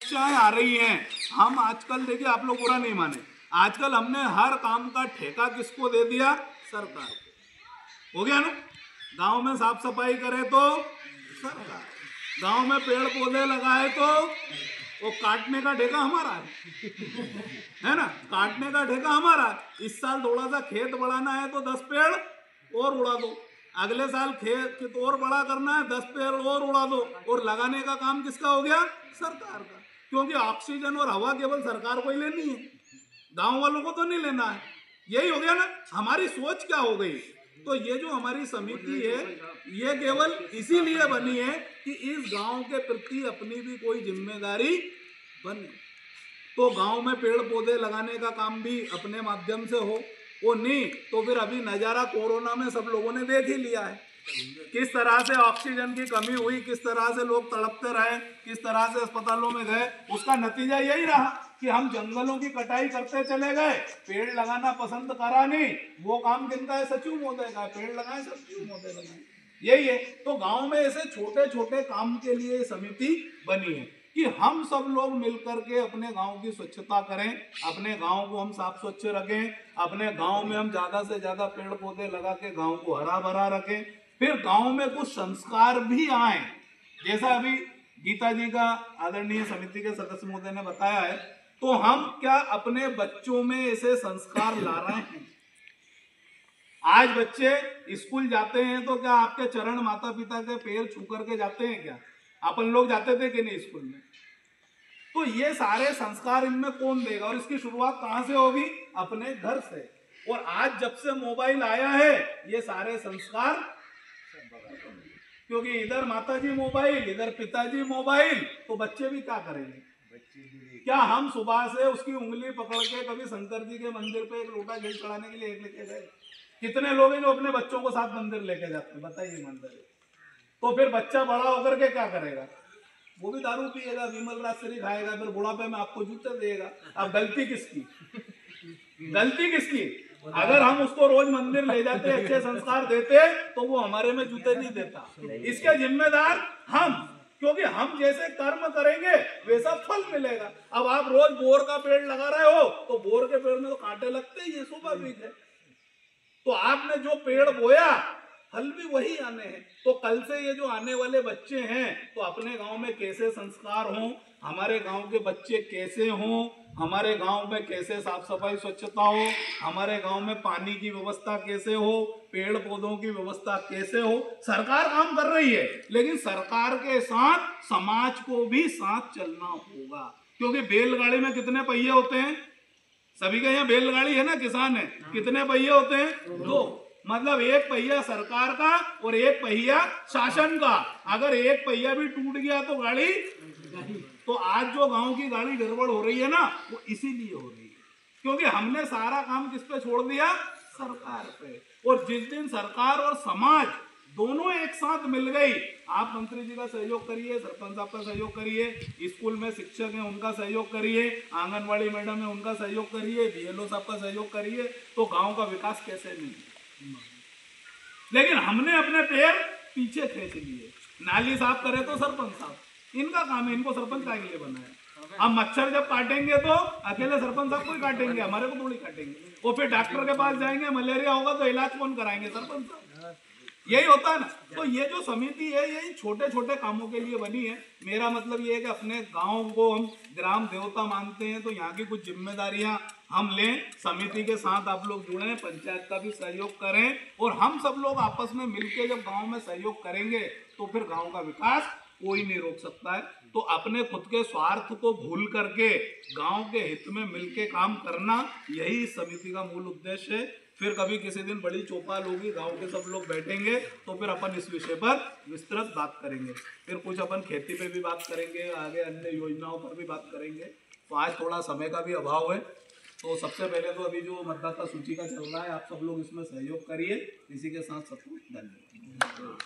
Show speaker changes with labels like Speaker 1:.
Speaker 1: समस्याएं आ रही हैं। हम आजकल देखिए, आप लोग बुरा नहीं माने, आजकल हमने हर काम का ठेका किसको दे दिया? सरकार को। हो गया ना? गांव में साफ सफाई करे तो सरकार, गांव में पेड़ पौधे लगाए तो वो काटने का ठेका हमारा है ना? काटने का ठेका हमारा। इस साल थोड़ा सा खेत बढ़ाना है तो 10 पेड़ और उड़ा दो, अगले साल खेत और बड़ा करना है 10 पेड़ और उड़ा दो, और लगाने का काम किसका हो गया? सरकार का। क्योंकि ऑक्सीजन और हवा केवल सरकार को ही लेनी है, गांव वालों को तो नहीं लेना है। यही हो गया ना? हमारी सोच क्या हो गई? तो ये जो हमारी समिति है, ये केवल इसीलिए बनी है कि इस गांव के प्रति अपनी भी कोई जिम्मेदारी बने, तो गांव में पेड़ पौधे लगाने का काम भी अपने माध्यम से हो। वो नहीं तो फिर अभी नज़ारा कोरोना में सब लोगों ने देख ही लिया है, किस तरह से ऑक्सीजन की कमी हुई, किस तरह से लोग तड़पते रहे, किस तरह से अस्पतालों में गए। उसका नतीजा यही रहा कि हम जंगलों की कटाई करते चले गए, पेड़ लगाना पसंद करा नहीं। वो काम किनका है? सचिव महोदय का। पेड़ लगाए, सचिव महोदय लगाए, यही है। तो गांव में ऐसे छोटे छोटे काम के लिए समिति बनी है कि हम सब लोग मिलकर के अपने गांव की स्वच्छता करें, अपने गांव को हम साफ स्वच्छ रखें, अपने गांव में हम ज्यादा से ज्यादा पेड़ पौधे लगा के गांव को हरा भरा रखें। फिर गांव में कुछ संस्कार भी आए, जैसा अभी गीता जी का आदरणीय समिति के सदस्य महोदय ने बताया है। तो हम क्या अपने बच्चों में ऐसे संस्कार ला रहे हैं? आज बच्चे स्कूल जाते हैं तो क्या आपके चरण माता पिता के पैर छू करके जाते हैं क्या? अपन लोग जाते थे कि नहीं स्कूल में? तो ये सारे संस्कार इनमें कौन देगा? और इसकी शुरुआत कहां से होगी? अपने घर से। और आज जब से मोबाइल आया है, ये सारे संस्कार, क्योंकि इधर माताजी मोबाइल, इधर पिताजी मोबाइल, तो बच्चे भी क्या करेंगे? क्या हम सुबह से उसकी उंगली पकड़ के कभी शंकर जी के मंदिर पे एक लोटा जल चढ़ाने के लिए एक लेके गए? कितने लोग हैं जो अपने बच्चों को साथ मंदिर लेके जाते हैं? बताइए मंदिर। तो फिर बच्चा बड़ा होकर के क्या करेगा? वो भी दारू पिएगा, विमल राजश्री खाएगा, फिर बुढ़ापे में आपको जूते देगा। अब गलती किसकी? गलती किसकी? अगर हम उसको रोज मंदिर ले जाते, अच्छे संस्कार देते, तो वो हमारे में जूते नहीं देता। इसके जिम्मेदार हम, क्योंकि हम जैसे कर्म करेंगे वैसा फल मिलेगा। अब आप रोज बोर का पेड़ लगा रहे हो तो बोर के पेड़ में तो कांटे लगते ही, ये स्वाभाविक है। तो आपने जो पेड़ बोया, फल भी वही आने हैं। तो कल से ये जो आने वाले बच्चे हैं, तो अपने गांव में कैसे संस्कार हों, हमारे गांव के बच्चे कैसे हों, हमारे गांव में कैसे साफ सफाई स्वच्छता हो, हमारे गांव में पानी की व्यवस्था कैसे हो, पेड़ पौधों की व्यवस्था कैसे हो। सरकार काम कर रही है, लेकिन सरकार के साथ समाज को भी साथ चलना होगा। क्योंकि बैलगाड़ी में कितने पहिए होते हैं? सभी के यहाँ बैलगाड़ी है ना, किसान है, कितने पहिए होते हैं? 2। मतलब एक पहिया सरकार का और एक पहिया शासन का। अगर एक पहिया भी टूट गया तो गाड़ी, तो आज जो गांव की गाड़ी गड़बड़ हो रही है ना, वो इसीलिए हो रही है क्योंकि हमने सारा काम किस पे छोड़ दिया? सरकार पे। और जिस दिन सरकार और समाज दोनों एक साथ मिल गई, आप मंत्री जी का सहयोग करिए, सरपंच साहब का सहयोग करिए, स्कूल में शिक्षक हैं उनका सहयोग करिए, आंगनवाड़ी मैडम है उनका सहयोग करिए, बीएलओ साहब का सहयोग करिए, तो गांव का विकास कैसे नहीं? लेकिन हमने अपने पैर पीछे खींच लिए। नाली साफ करे तो सरपंच साहब, इनका काम है, इनको सरपंच का लिए बनाया। हम मच्छर जब काटेंगे तो अकेले सरपंच साहब को ही काटेंगे, हमारे को थोड़ी काटेंगे। वो फिर डॉक्टर के पास जाएंगे, मलेरिया होगा तो इलाज कौन कराएंगे? सरपंच साहब। यही होता है ना। तो ये जो समिति है, यही छोटे छोटे कामों के लिए बनी है। मेरा मतलब ये है कि अपने गांव को हम ग्राम देवता मानते हैं, तो यहाँ की कुछ जिम्मेदारियां हम लें, समिति के साथ आप लोग जुड़ें, पंचायत का भी सहयोग करें, और हम सब लोग आपस में मिलकर जब गांव में सहयोग करेंगे तो फिर गांव का विकास कोई नहीं रोक सकता है। तो अपने खुद के स्वार्थ को भूल करके गांव के हित में मिलके काम करना, यही समिति का मूल उद्देश्य है। फिर कभी किसी दिन बड़ी चौपाल होगी, गांव के सब लोग बैठेंगे, तो फिर अपन इस विषय पर विस्तृत बात करेंगे। फिर कुछ अपन खेती पे भी बात करेंगे, आगे अन्य योजनाओं पर भी बात करेंगे। तो आज थोड़ा समय का भी अभाव है, तो सबसे पहले तो अभी जो मतदाता सूची का चल रहा है, आप सब लोग इसमें सहयोग करिए। इसी के साथ सबको धन्यवाद।